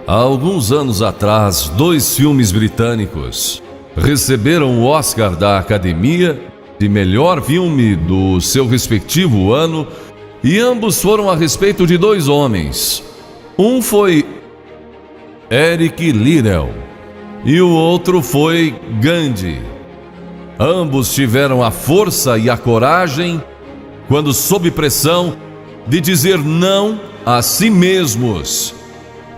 Há alguns anos atrás, 2 filmes britânicos receberam o Oscar da Academia de melhor filme do seu respectivo ano, e ambos foram a respeito de 2 homens. Um foi Eric Liddell e o outro foi Gandhi. Ambos tiveram a força e a coragem, quando sob pressão, de dizer não a si mesmos,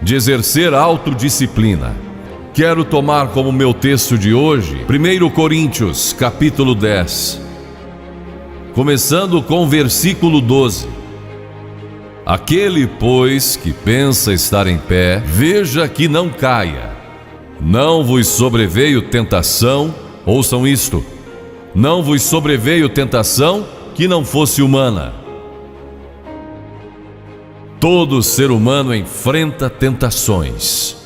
de exercer autodisciplina. Quero tomar como meu texto de hoje 1 Coríntios, capítulo 10, começando com o versículo 12. Aquele, pois, que pensa estar em pé, veja que não caia. Não vos sobreveio tentação, ouçam isto, não vos sobreveio tentação que não fosse humana. Todo ser humano enfrenta tentações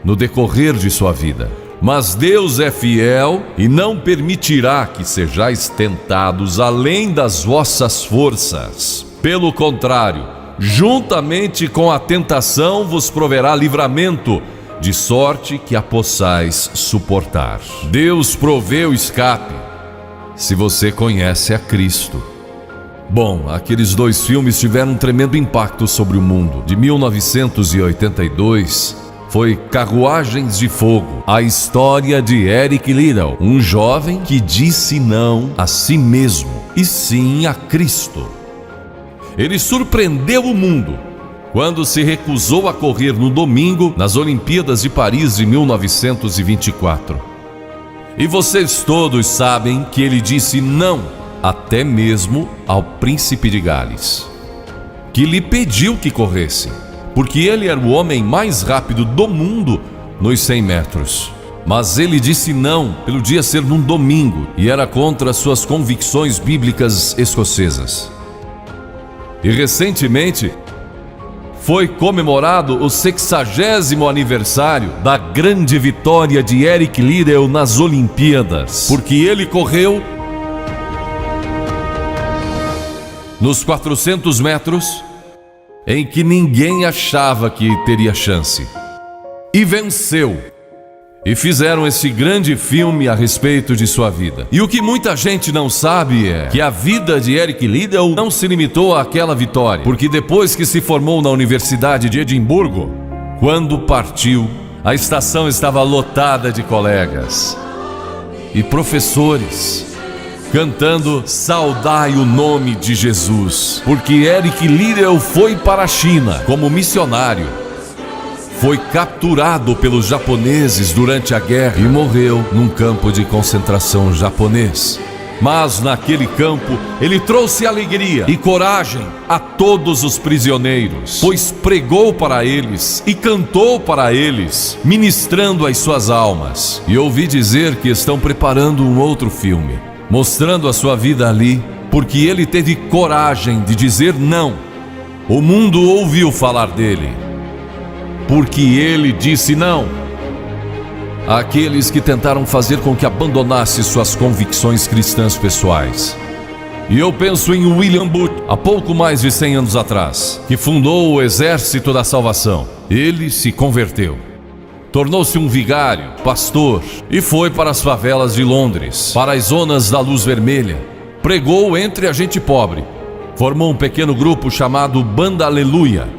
no decorrer de sua vida, mas Deus é fiel e não permitirá que sejais tentados além das vossas forças. Pelo contrário, juntamente com a tentação vos proverá livramento, de sorte que a possais suportar. Deus provê o escape, se você conhece a Cristo. Bom, aqueles 2 filmes tiveram um tremendo impacto sobre o mundo. De 1982, foi Carruagens de Fogo, a história de Eric Liddell, um jovem que disse não a si mesmo e sim a Cristo. Ele surpreendeu o mundo quando se recusou a correr no domingo nas Olimpíadas de Paris de 1924. E vocês todos sabem que ele disse não até mesmo ao príncipe de Gales, que lhe pediu que corresse, porque ele era o homem mais rápido do mundo nos 100 metros. Mas ele disse não pelo dia ser num domingo e era contra suas convicções bíblicas escocesas. E recentemente foi comemorado o 60º aniversário da grande vitória de Eric Liddell nas Olimpíadas, porque ele correu nos 400 metros em que ninguém achava que teria chance, e venceu. E fizeram esse grande filme a respeito de sua vida. E o que muita gente não sabe é que a vida de Eric Liddell não se limitou àquela vitória, porque depois que se formou na Universidade de Edimburgo, quando partiu, a estação estava lotada de colegas e professores cantando "Saudai o nome de Jesus", porque Eric Liddell foi para a China como missionário. Foi capturado pelos japoneses durante a guerra e morreu num campo de concentração japonês. Mas naquele campo ele trouxe alegria e coragem a todos os prisioneiros, pois pregou para eles e cantou para eles, ministrando as suas almas. E ouvi dizer que estão preparando um outro filme, mostrando a sua vida ali, porque ele teve coragem de dizer não. O mundo ouviu falar dele, porque ele disse não àqueles que tentaram fazer com que abandonasse suas convicções cristãs pessoais. E eu penso em William Booth, há pouco mais de 100 anos atrás, que fundou o Exército da Salvação. Ele se converteu, tornou-se um vigário, pastor, e foi para as favelas de Londres, para as zonas da Luz Vermelha. Pregou entre a gente pobre, formou um pequeno grupo chamado Banda Aleluia,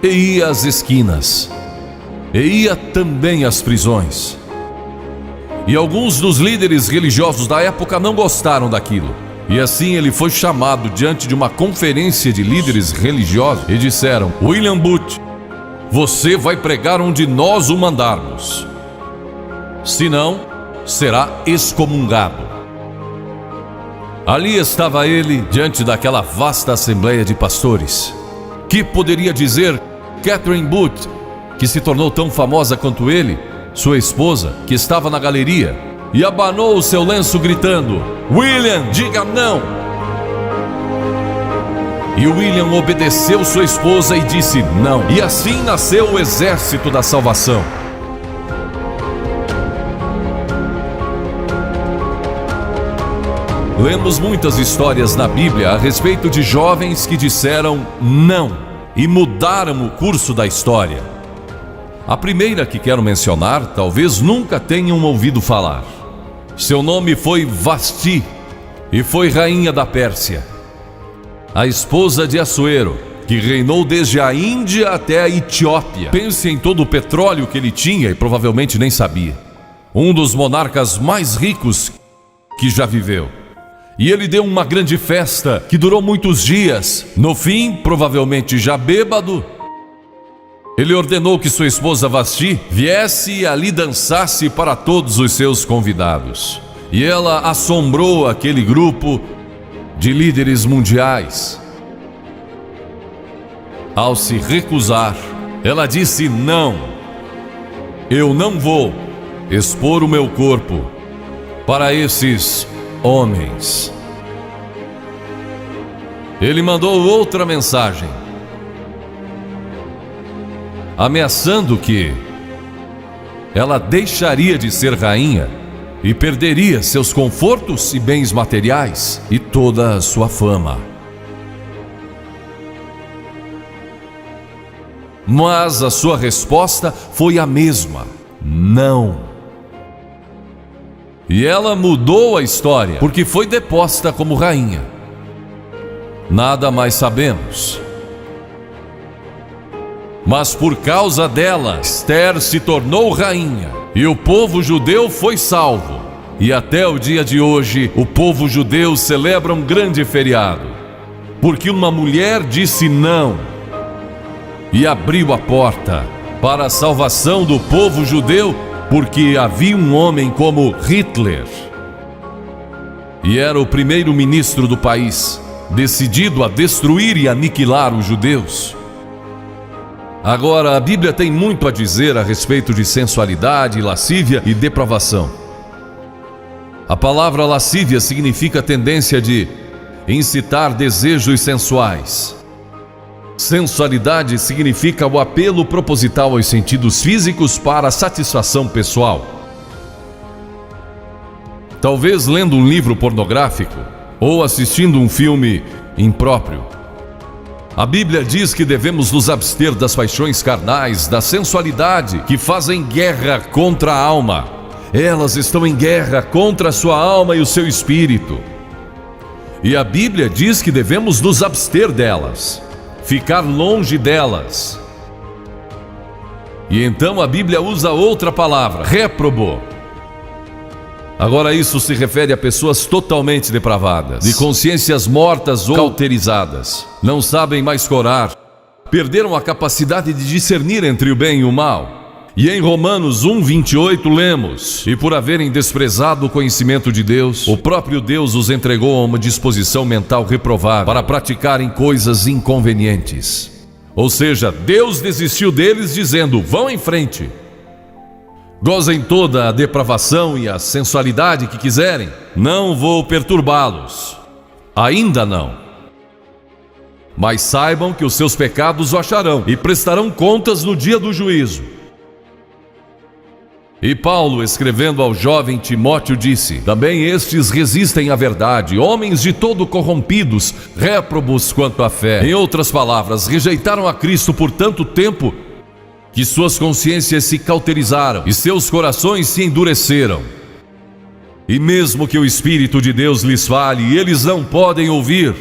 e ia às esquinas, e ia também às prisões. E alguns dos líderes religiosos da época não gostaram daquilo, e assim ele foi chamado diante de uma conferência de líderes religiosos e disseram: William Booth, você vai pregar onde nós o mandarmos, senão será excomungado. Ali estava ele diante daquela vasta assembleia de pastores. Que poderia dizer Catherine Booth, que se tornou tão famosa quanto ele, sua esposa, que estava na galeria, e abanou o seu lenço gritando: William, diga não! E William obedeceu sua esposa e disse não. E assim nasceu o Exército da Salvação. Lemos muitas histórias na Bíblia a respeito de jovens que disseram não e mudaram o curso da história. A primeira que quero mencionar, talvez nunca tenham ouvido falar. Seu nome foi Vasti e foi rainha da Pérsia, a esposa de Assuero, que reinou desde a Índia até a Etiópia. Pense em todo o petróleo que ele tinha e provavelmente nem sabia. Um dos monarcas mais ricos que já viveu. E ele deu uma grande festa que durou muitos dias. No fim, provavelmente já bêbado, ele ordenou que sua esposa Vasti viesse e ali dançasse para todos os seus convidados. E ela assombrou aquele grupo de líderes mundiais. Ao se recusar, ela disse: não, eu não vou expor o meu corpo para esses homens. Ele mandou outra mensagem, ameaçando que ela deixaria de ser rainha e perderia seus confortos e bens materiais e toda a sua fama. Mas a sua resposta foi a mesma: não. E ela mudou a história, porque foi deposta como rainha. Nada mais sabemos. Mas por causa dela, Esther se tornou rainha e o povo judeu foi salvo. E até o dia de hoje, o povo judeu celebra um grande feriado, porque uma mulher disse não e abriu a porta para a salvação do povo judeu, porque havia um homem como Hitler, e era o primeiro-ministro do país, decidido a destruir e aniquilar os judeus. Agora, a Bíblia tem muito a dizer a respeito de sensualidade, lascívia e depravação. A palavra lascívia significa tendência de incitar desejos sensuais. Sensualidade significa o apelo proposital aos sentidos físicos para a satisfação pessoal. Talvez lendo um livro pornográfico ou assistindo um filme impróprio. A Bíblia diz que devemos nos abster das paixões carnais, da sensualidade, que fazem guerra contra a alma. Elas estão em guerra contra a sua alma e o seu espírito. E a Bíblia diz que devemos nos abster delas, ficar longe delas. E então a Bíblia usa outra palavra, réprobo. Agora isso se refere a pessoas totalmente depravadas, de consciências mortas ou cauterizadas. Não sabem mais orar, perderam a capacidade de discernir entre o bem e o mal. E em Romanos 1:28 lemos: e por haverem desprezado o conhecimento de Deus, o próprio Deus os entregou a uma disposição mental reprovável para praticarem coisas inconvenientes. Ou seja, Deus desistiu deles dizendo: vão em frente, gozem toda a depravação e a sensualidade que quiserem, não vou perturbá-los, ainda não. Mas saibam que os seus pecados o acharão e prestarão contas no dia do juízo. E Paulo, escrevendo ao jovem Timóteo, disse: também estes resistem à verdade, homens de todo corrompidos, réprobos quanto à fé. Em outras palavras, rejeitaram a Cristo por tanto tempo que suas consciências se cauterizaram e seus corações se endureceram. E mesmo que o Espírito de Deus lhes fale, eles não podem ouvir.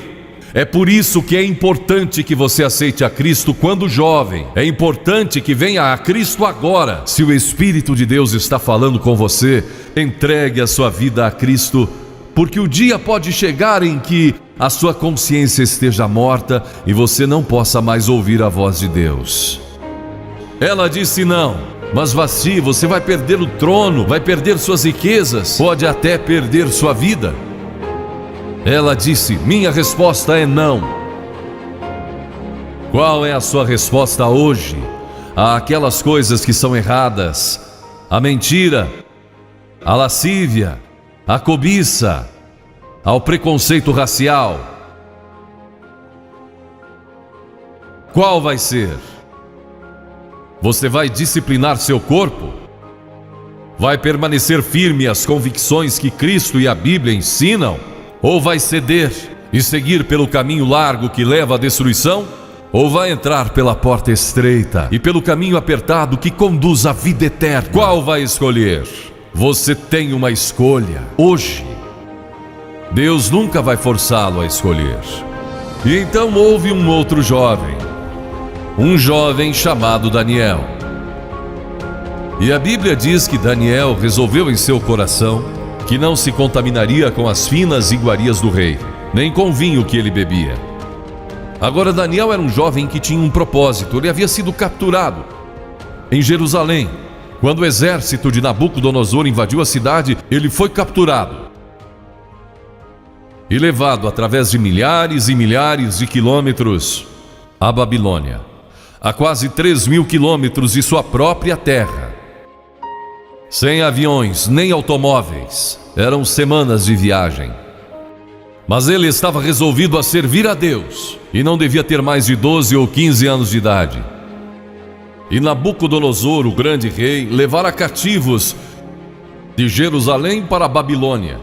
É por isso que é importante que você aceite a Cristo quando jovem. É importante que venha a Cristo agora. Se o Espírito de Deus está falando com você, entregue a sua vida a Cristo, porque o dia pode chegar em que a sua consciência esteja morta e você não possa mais ouvir a voz de Deus. Ela disse não, mas Vasti, você vai perder o trono, vai perder suas riquezas, pode até perder sua vida. Ela disse: minha resposta é não. Qual é a sua resposta hoje àquelas coisas que são erradas? A mentira, a lascívia, a cobiça, ao preconceito racial. Qual vai ser? Você vai disciplinar seu corpo? Vai permanecer firme às convicções que Cristo e a Bíblia ensinam? Ou vai ceder e seguir pelo caminho largo que leva à destruição? ou vai entrar pela porta estreita e pelo caminho apertado que conduz à vida eterna? Qual vai escolher? Você tem uma escolha hoje. Deus nunca vai forçá-lo a escolher. E então houve um outro jovem, um jovem chamado Daniel. E a Bíblia diz que Daniel resolveu em seu coração que não se contaminaria com as finas iguarias do rei, nem com o vinho que ele bebia. Agora Daniel era um jovem que tinha um propósito. Ele havia sido capturado em Jerusalém. Quando o exército de Nabucodonosor invadiu a cidade, ele foi capturado e levado através de milhares e milhares de quilômetros à Babilônia, a quase 3.000 quilômetros de sua própria terra. Sem aviões nem automóveis, eram semanas de viagem. Mas ele estava resolvido a servir a Deus e não devia ter mais de 12 ou 15 anos de idade. E Nabucodonosor, o grande rei, levara cativos de Jerusalém para a Babilônia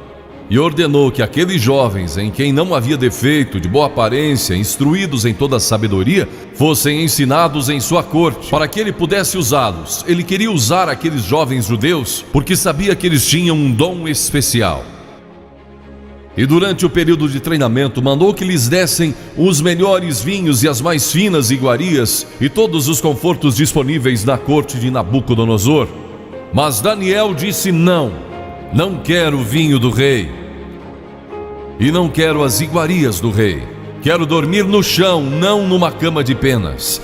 e ordenou que aqueles jovens, em quem não havia defeito, de boa aparência, instruídos em toda a sabedoria, fossem ensinados em sua corte, para que ele pudesse usá-los. Ele queria usar aqueles jovens judeus porque sabia que eles tinham um dom especial. E durante o período de treinamento mandou que lhes dessem os melhores vinhos e as mais finas iguarias e todos os confortos disponíveis na corte de Nabucodonosor. Mas Daniel disse: não quero o vinho do rei e não quero as iguarias do rei. Quero dormir no chão, não numa cama de penas.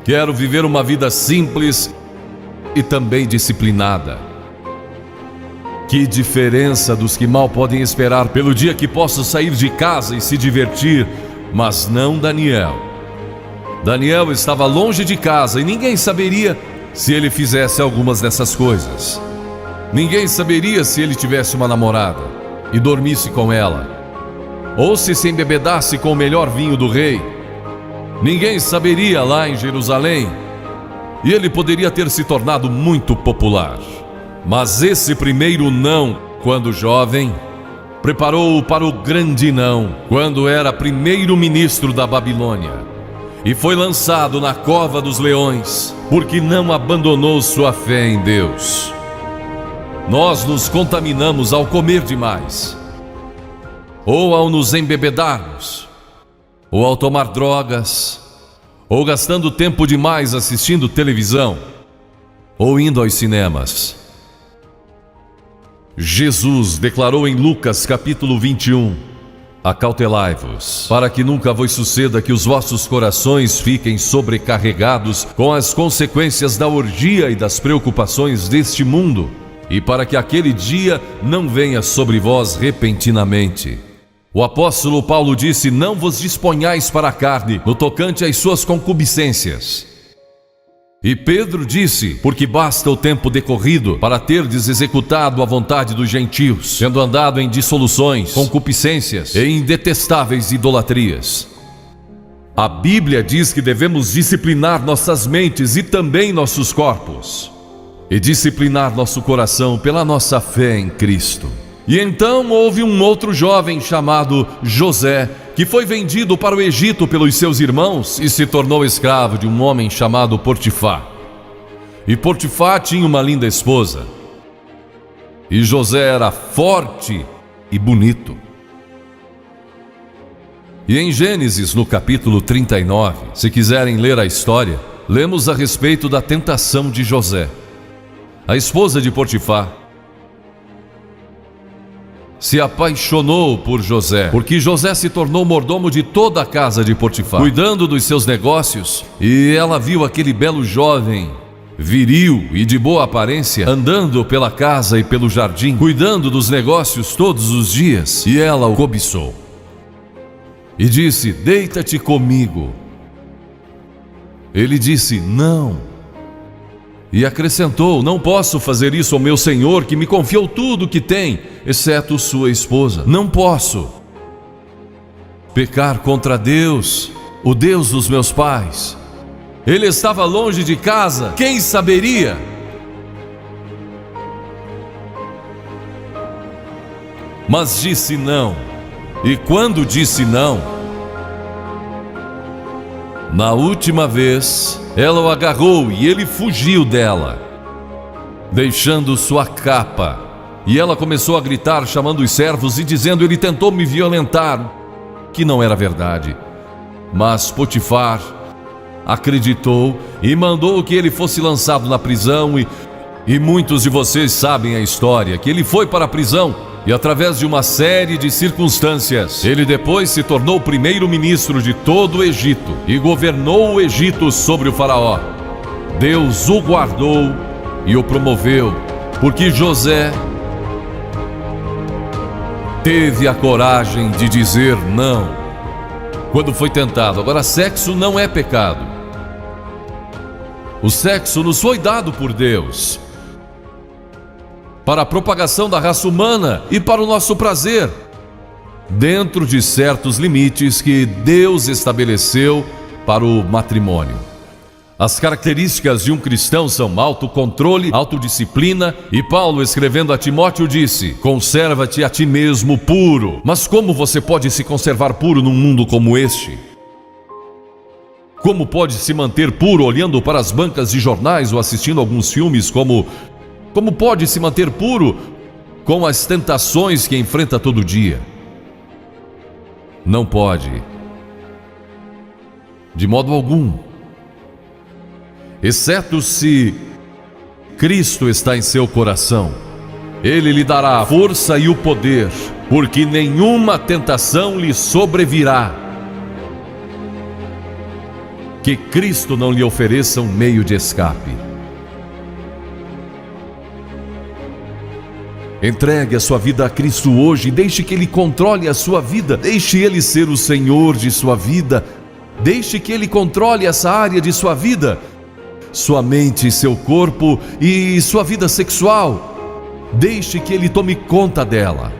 Quero viver uma vida simples e também disciplinada. Que diferença dos que mal podem esperar pelo dia que posso sair de casa e se divertir, mas não Daniel. Daniel estava longe de casa e ninguém saberia se ele fizesse algumas dessas coisas. Ninguém saberia se ele tivesse uma namorada e dormisse com ela, ou se embebedasse com o melhor vinho do rei. Ninguém saberia lá em Jerusalém, e ele poderia ter se tornado muito popular. Mas esse primeiro não, quando jovem, preparou-o para o grande não, quando era primeiro-ministro da Babilônia, e foi lançado na cova dos leões, porque não abandonou sua fé em Deus. Nós nos contaminamos ao comer demais, ou ao nos embebedarmos, ou ao tomar drogas, ou gastando tempo demais assistindo televisão, ou indo aos cinemas. Jesus declarou em Lucas capítulo 21: acautelai-vos, para que nunca vos suceda que os vossos corações fiquem sobrecarregados com as consequências da orgia e das preocupações deste mundo, e para que aquele dia não venha sobre vós repentinamente. O apóstolo Paulo disse: não vos disponhais para a carne no tocante às suas concupiscências. E Pedro disse: porque basta o tempo decorrido para terdes executado a vontade dos gentios, tendo andado em dissoluções, concupiscências e em detestáveis idolatrias. A Bíblia diz que devemos disciplinar nossas mentes e também nossos corpos, e disciplinar nosso coração pela nossa fé em Cristo. E então houve um outro jovem chamado José, que foi vendido para o Egito pelos seus irmãos e se tornou escravo de um homem chamado Potifar. E Potifar tinha uma linda esposa, e José era forte e bonito. E em Gênesis, no capítulo 39, se quiserem ler a história, lemos a respeito da tentação de José. A esposa de Potifar se apaixonou por José, porque José se tornou mordomo de toda a casa de Potifar, cuidando dos seus negócios, e ela viu aquele belo jovem, viril e de boa aparência, andando pela casa e pelo jardim, cuidando dos negócios todos os dias, e ela o cobiçou. E disse: deita-te comigo. Ele disse: não. E acrescentou: não posso fazer isso ao meu senhor, que me confiou tudo o que tem, exceto sua esposa. Não posso pecar contra Deus, o Deus dos meus pais. Ele estava longe de casa, quem saberia? Mas disse não. E quando disse não, Na última vez, ela o agarrou e ele fugiu dela, deixando sua capa. E ela começou a gritar, chamando os servos e dizendo: ele tentou me violentar, que não era verdade. Mas Potifar acreditou e mandou que ele fosse lançado na prisão. E muitos de vocês sabem a história, que ele foi para a prisão e através de uma série de circunstâncias, ele depois se tornou primeiro-ministro de todo o Egito e governou o Egito sobre o faraó. Deus o guardou e o promoveu, porque José teve a coragem de dizer não quando foi tentado. Agora, sexo não é pecado. O sexo nos foi dado por Deus para a propagação da raça humana e para o nosso prazer, dentro de certos limites que Deus estabeleceu para o matrimônio. As características de um cristão são autocontrole, autodisciplina, e Paulo, escrevendo a Timóteo, disse: conserva-te a ti mesmo puro. Mas como você pode se conservar puro num mundo como este? Como pode se manter puro olhando para as bancas de jornais ou assistindo alguns filmes? Como pode se manter puro com as tentações que enfrenta todo dia? Não pode, de modo algum, exceto se Cristo está em seu coração. Ele lhe dará a força e o poder, porque nenhuma tentação lhe sobrevirá que Cristo não lhe ofereça um meio de escape. Entregue a sua vida a Cristo hoje, deixe que Ele controle a sua vida, deixe Ele ser o Senhor de sua vida, deixe que Ele controle essa área de sua vida, sua mente, seu corpo e sua vida sexual. Deixe que Ele tome conta dela.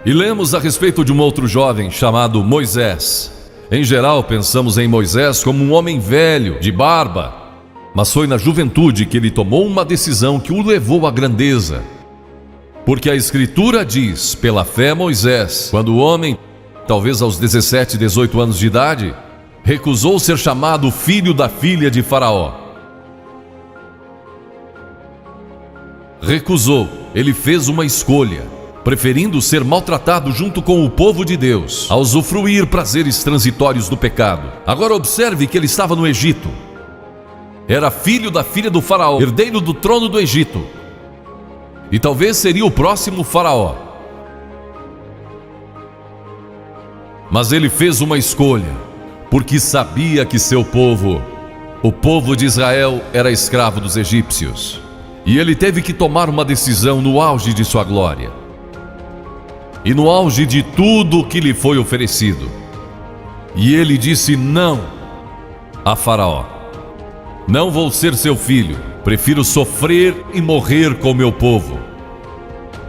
E lemos a respeito de um outro jovem chamado Moisés. Em geral, pensamos em Moisés como um homem velho, de barba, mas foi na juventude que ele tomou uma decisão que o levou à grandeza. Porque a Escritura diz, pela fé Moisés, quando o homem, talvez aos 17, 18 anos de idade, recusou ser chamado filho da filha de Faraó. Recusou, ele fez uma escolha, preferindo ser maltratado junto com o povo de Deus, a usufruir prazeres transitórios do pecado. Agora observe que ele estava no Egito. Era filho da filha do faraó, herdeiro do trono do Egito. E talvez seria o próximo faraó. Mas ele fez uma escolha, porque sabia que seu povo, o povo de Israel, era escravo dos egípcios. E ele teve que tomar uma decisão no auge de sua glória. E no auge de tudo que lhe foi oferecido. E ele disse não a Faraó. Não vou ser seu filho, prefiro sofrer e morrer com meu povo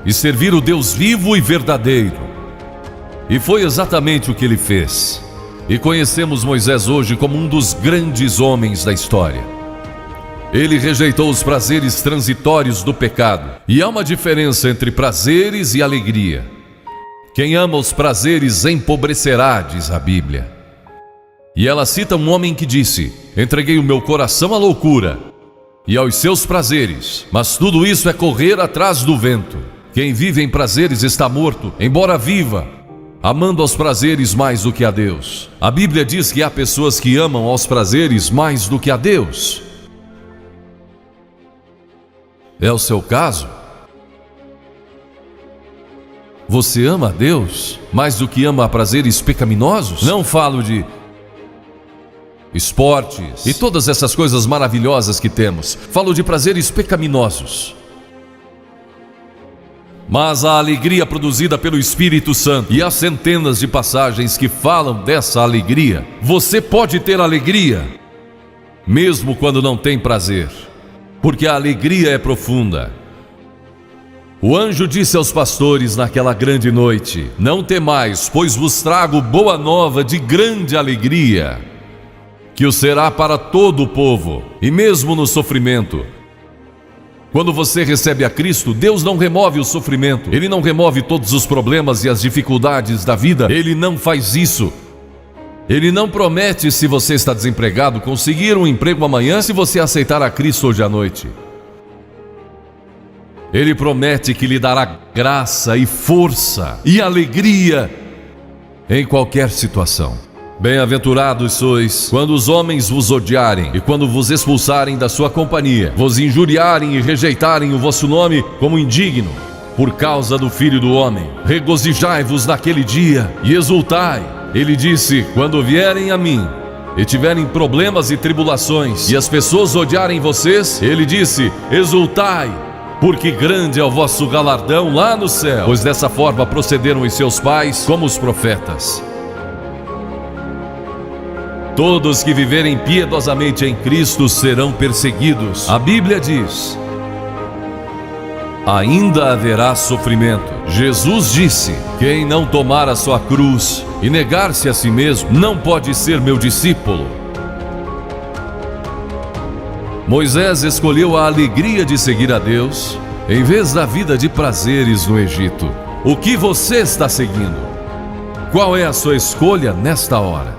e servir o Deus vivo e verdadeiro. E foi exatamente o que ele fez. E conhecemos Moisés hoje como um dos grandes homens da história. Ele rejeitou os prazeres transitórios do pecado. E há uma diferença entre prazeres e alegria. Quem ama os prazeres empobrecerá, diz a Bíblia. E ela cita um homem que disse: entreguei o meu coração à loucura e aos seus prazeres, mas tudo isso é correr atrás do vento. Quem vive em prazeres está morto, embora viva, amando aos prazeres mais do que a Deus. A Bíblia diz que há pessoas que amam aos prazeres mais do que a Deus. É o seu caso? Você ama a Deus mais do que ama a prazeres pecaminosos? Não falo de esportes e todas essas coisas maravilhosas que temos. Falo de prazeres pecaminosos. Mas a alegria produzida pelo Espírito Santo, e há centenas de passagens que falam dessa alegria. Você pode ter alegria, mesmo quando não tem prazer, porque a alegria é profunda. O anjo disse aos pastores naquela grande noite: não temais, pois vos trago boa nova de grande alegria, que o será para todo o povo. E mesmo no sofrimento, quando você recebe a Cristo, Deus não remove o sofrimento. Ele não remove todos os problemas e as dificuldades da vida. Ele não faz isso. Ele não promete, se você está desempregado, conseguir um emprego amanhã se você aceitar a Cristo hoje à noite. Ele promete que lhe dará graça e força e alegria em qualquer situação. Bem-aventurados sois quando os homens vos odiarem e quando vos expulsarem da sua companhia, vos injuriarem e rejeitarem o vosso nome como indigno, por causa do Filho do Homem. Regozijai-vos naquele dia e exultai. Ele disse: quando vierem a mim e tiverem problemas e tribulações, e as pessoas odiarem vocês, ele disse: exultai, porque grande é o vosso galardão lá no céu, pois dessa forma procederam os seus pais como os profetas. Todos que viverem piedosamente em Cristo serão perseguidos. A Bíblia diz: ainda haverá sofrimento. Jesus disse: quem não tomar a sua cruz e negar-se a si mesmo não pode ser meu discípulo. Moisés escolheu a alegria de seguir a Deus em vez da vida de prazeres no Egito. O que você está seguindo? Qual é a sua escolha nesta hora?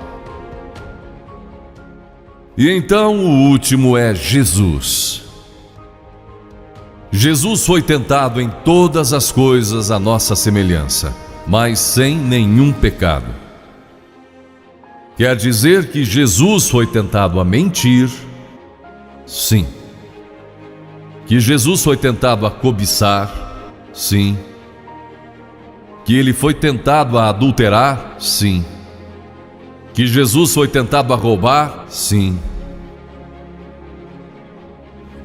E então o último é Jesus. Jesus foi tentado em todas as coisas à nossa semelhança, mas sem nenhum pecado. Quer dizer que Jesus foi tentado a mentir? Sim. Que Jesus foi tentado a cobiçar? Sim. Que ele foi tentado a adulterar? Sim. Que Jesus foi tentado a roubar? Sim.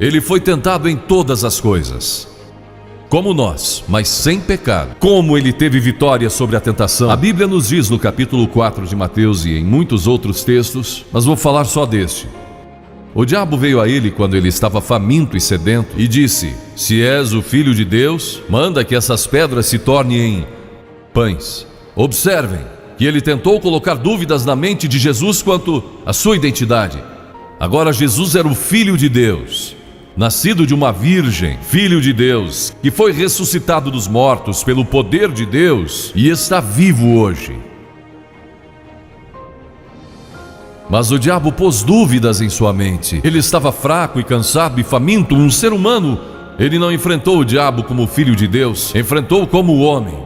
Ele foi tentado em todas as coisas, como nós, mas sem pecado. Como ele teve vitória sobre a tentação? A Bíblia nos diz no capítulo 4 de Mateus e em muitos outros textos, mas vou falar só deste. O diabo veio a ele quando ele estava faminto e sedento e disse: se és o Filho de Deus, manda que essas pedras se tornem em pães. Observem que ele tentou colocar dúvidas na mente de Jesus quanto à sua identidade. Agora Jesus era o Filho de Deus, nascido de uma virgem, Filho de Deus, que foi ressuscitado dos mortos pelo poder de Deus e está vivo hoje. Mas o diabo pôs dúvidas em sua mente. Ele estava fraco e cansado e faminto, um ser humano. Ele não enfrentou o diabo como Filho de Deus, enfrentou como homem.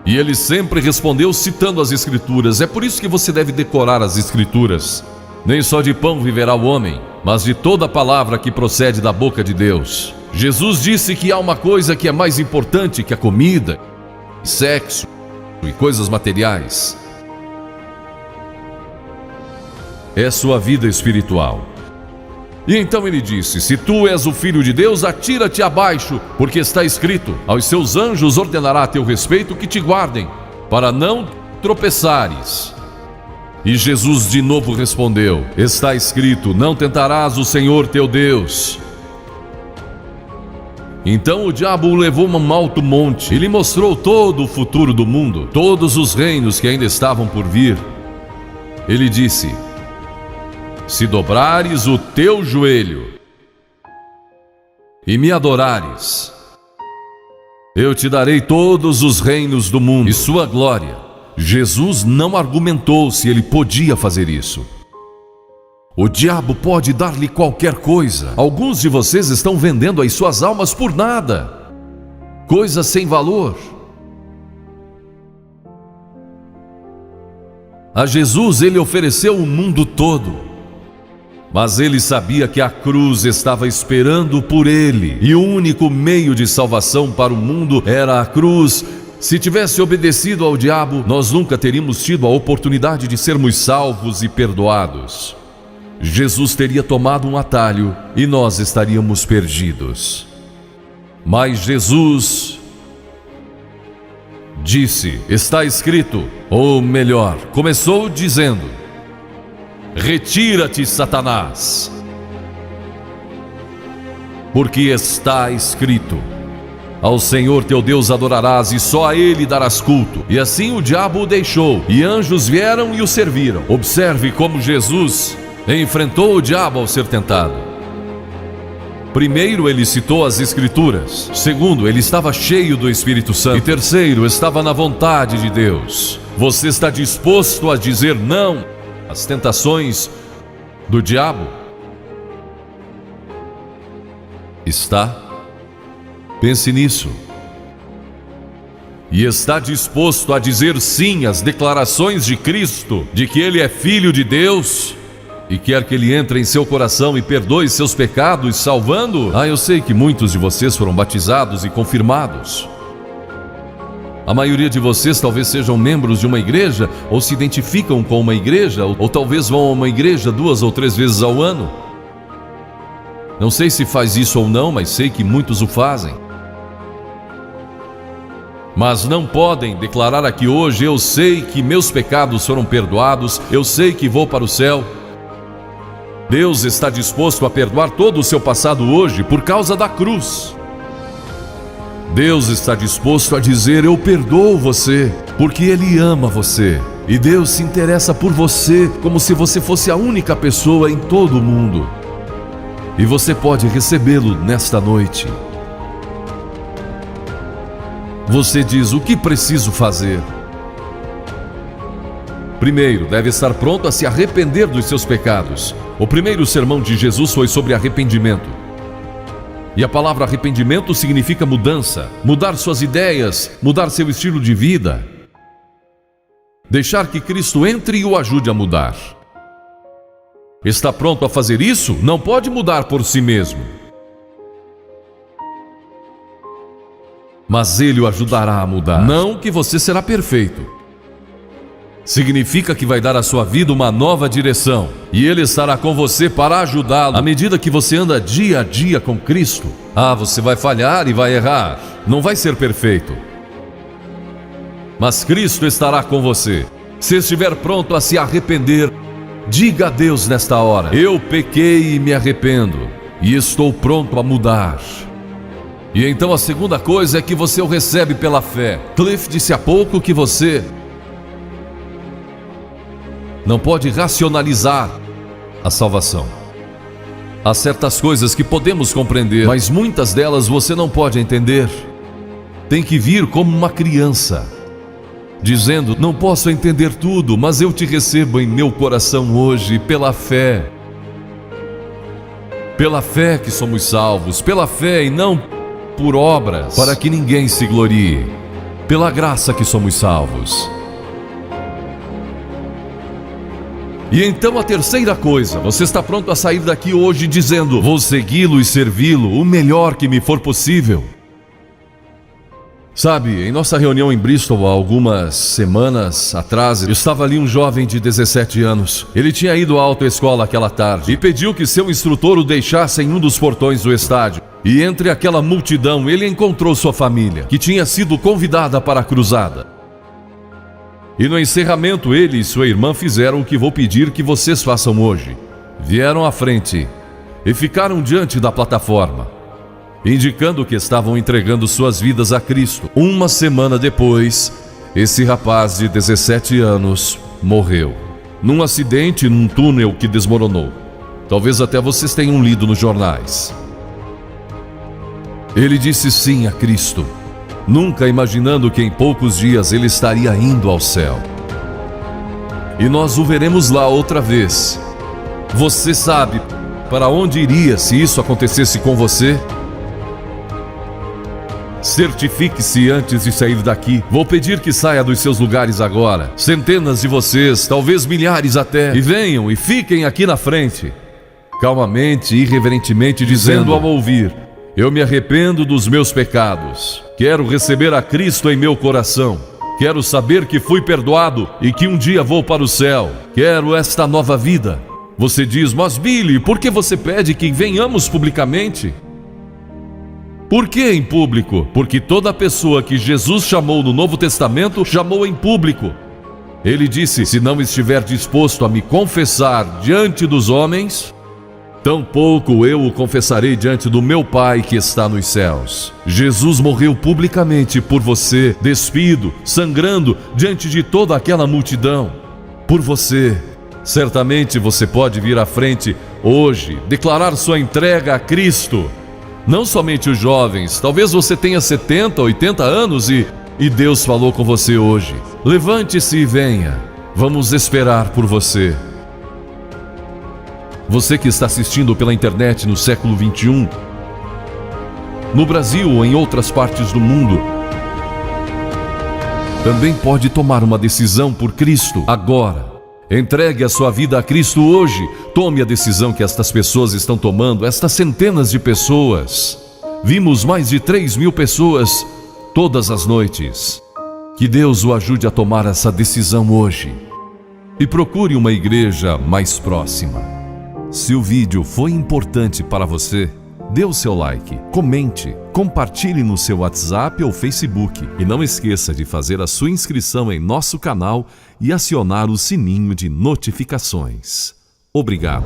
E ele sempre respondeu citando as Escrituras. É por isso que você deve decorar as Escrituras. Nem só de pão viverá o homem, mas de toda palavra que procede da boca de Deus. Jesus disse que há uma coisa que é mais importante que a comida, sexo e coisas materiais. É sua vida espiritual. E então ele disse: se tu és o Filho de Deus, atira-te abaixo, porque está escrito: aos seus anjos ordenará a teu respeito que te guardem, para não tropeçares. E Jesus de novo respondeu: está escrito: não tentarás o Senhor teu Deus. Então o diabo o levou a um alto monte e lhe mostrou todo o futuro do mundo, todos os reinos que ainda estavam por vir. Ele disse: se dobrares o teu joelho e me adorares, eu te darei todos os reinos do mundo e sua glória. Jesus não argumentou se ele podia fazer isso. O diabo pode dar-lhe qualquer coisa. Alguns de vocês estão vendendo as suas almas por nada, coisas sem valor. A Jesus ele ofereceu o mundo todo. Mas ele sabia que a cruz estava esperando por ele, e o único meio de salvação para o mundo era a cruz. Se tivesse obedecido ao diabo, nós nunca teríamos tido a oportunidade de sermos salvos e perdoados. Jesus teria tomado um atalho e nós estaríamos perdidos. Mas Jesus disse: está escrito, ou melhor, começou dizendo: retira-te, Satanás, porque está escrito: ao Senhor teu Deus adorarás e só a Ele darás culto. E assim o diabo o deixou, e anjos vieram e o serviram. Observe como Jesus enfrentou o diabo ao ser tentado. Primeiro, ele citou as Escrituras. Segundo, ele estava cheio do Espírito Santo. E terceiro, estava na vontade de Deus. Você está disposto a dizer não às tentações do diabo? Está? Pense nisso. E está disposto a dizer sim às declarações de Cristo, de que Ele é Filho de Deus e quer que Ele entre em seu coração e perdoe seus pecados, salvando? Eu sei que muitos de vocês foram batizados e confirmados. A maioria de vocês talvez sejam membros de uma igreja, ou se identificam com uma igreja, ou talvez vão a uma igreja 2 ou 3 vezes ao ano. Não sei se faz isso ou não, mas sei que muitos o fazem. Mas não podem declarar aqui hoje: eu sei que meus pecados foram perdoados, eu sei que vou para o céu. Deus está disposto a perdoar todo o seu passado hoje por causa da cruz. Deus está disposto a dizer: eu perdoo você, porque Ele ama você. E Deus se interessa por você como se você fosse a única pessoa em todo o mundo. E você pode recebê-lo nesta noite. Você diz: o que preciso fazer? Primeiro, deve estar pronto a se arrepender dos seus pecados. O primeiro sermão de Jesus foi sobre arrependimento. E a palavra arrependimento significa mudança, mudar suas ideias, mudar seu estilo de vida. Deixar que Cristo entre e o ajude a mudar. Está pronto a fazer isso? Não pode mudar por si mesmo. Mas Ele o ajudará a mudar. Não que você será perfeito. Significa que vai dar à sua vida uma nova direção. E Ele estará com você para ajudá-lo. À medida que você anda dia a dia com Cristo, você vai falhar e vai errar. Não vai ser perfeito. Mas Cristo estará com você. Se estiver pronto a se arrepender, diga a Deus nesta hora: eu pequei e me arrependo, e estou pronto a mudar. E então a segunda coisa é que você o recebe pela fé. Cliff disse há pouco que você não pode racionalizar a salvação. Há certas coisas que podemos compreender, mas muitas delas você não pode entender. Tem que vir como uma criança, dizendo: não posso entender tudo, mas eu te recebo em meu coração hoje pela fé. Pela fé que somos salvos, pela fé e não por obras, para que ninguém se glorie. Pela graça que somos salvos. E então a terceira coisa: você está pronto a sair daqui hoje dizendo: vou segui-lo e servi-lo o melhor que me for possível. Sabe, em nossa reunião em Bristol, há algumas semanas atrás, estava ali um jovem de 17 anos. Ele tinha ido à autoescola aquela tarde e pediu que seu instrutor o deixasse em um dos portões do estádio. E entre aquela multidão, ele encontrou sua família, que tinha sido convidada para a cruzada. E no encerramento, ele e sua irmã fizeram o que vou pedir que vocês façam hoje. Vieram à frente e ficaram diante da plataforma, indicando que estavam entregando suas vidas a Cristo. Uma semana depois, esse rapaz de 17 anos morreu num acidente num túnel que desmoronou. Talvez até vocês tenham lido nos jornais. Ele disse sim a Cristo, nunca imaginando que em poucos dias ele estaria indo ao céu. E nós o veremos lá outra vez. Você sabe para onde iria se isso acontecesse com você? Certifique-se antes de sair daqui. Vou pedir que saia dos seus lugares agora. Centenas de vocês, talvez milhares até. E venham e fiquem aqui na frente. Calmamente e irreverentemente dizendo ao ouvir: eu me arrependo dos meus pecados. Quero receber a Cristo em meu coração. Quero saber que fui perdoado e que um dia vou para o céu. Quero esta nova vida. Você diz: mas Billy, por que você pede que venhamos publicamente? Por que em público? Porque toda pessoa que Jesus chamou no Novo Testamento, chamou em público. Ele disse: se não estiver disposto a me confessar diante dos homens, tampouco eu o confessarei diante do meu Pai que está nos céus. Jesus morreu publicamente por você, despido, sangrando diante de toda aquela multidão. Por você. Certamente você pode vir à frente hoje, declarar sua entrega a Cristo Não somente os jovens, talvez você tenha 70, 80 anos e Deus falou com você hoje. Levante-se e venha. Vamos esperar por você. Você que está assistindo pela internet no século 21, no Brasil ou em outras partes do mundo, também pode tomar uma decisão por Cristo agora. Entregue a sua vida a Cristo hoje. Tome a decisão que estas pessoas estão tomando, estas centenas de pessoas. Vimos mais de 3.000 pessoas todas as noites. Que Deus o ajude a tomar essa decisão hoje. E procure uma igreja mais próxima. Se o vídeo foi importante para você, dê o seu like, comente, compartilhe no seu WhatsApp ou Facebook e não esqueça de fazer a sua inscrição em nosso canal e acionar o sininho de notificações. Obrigado.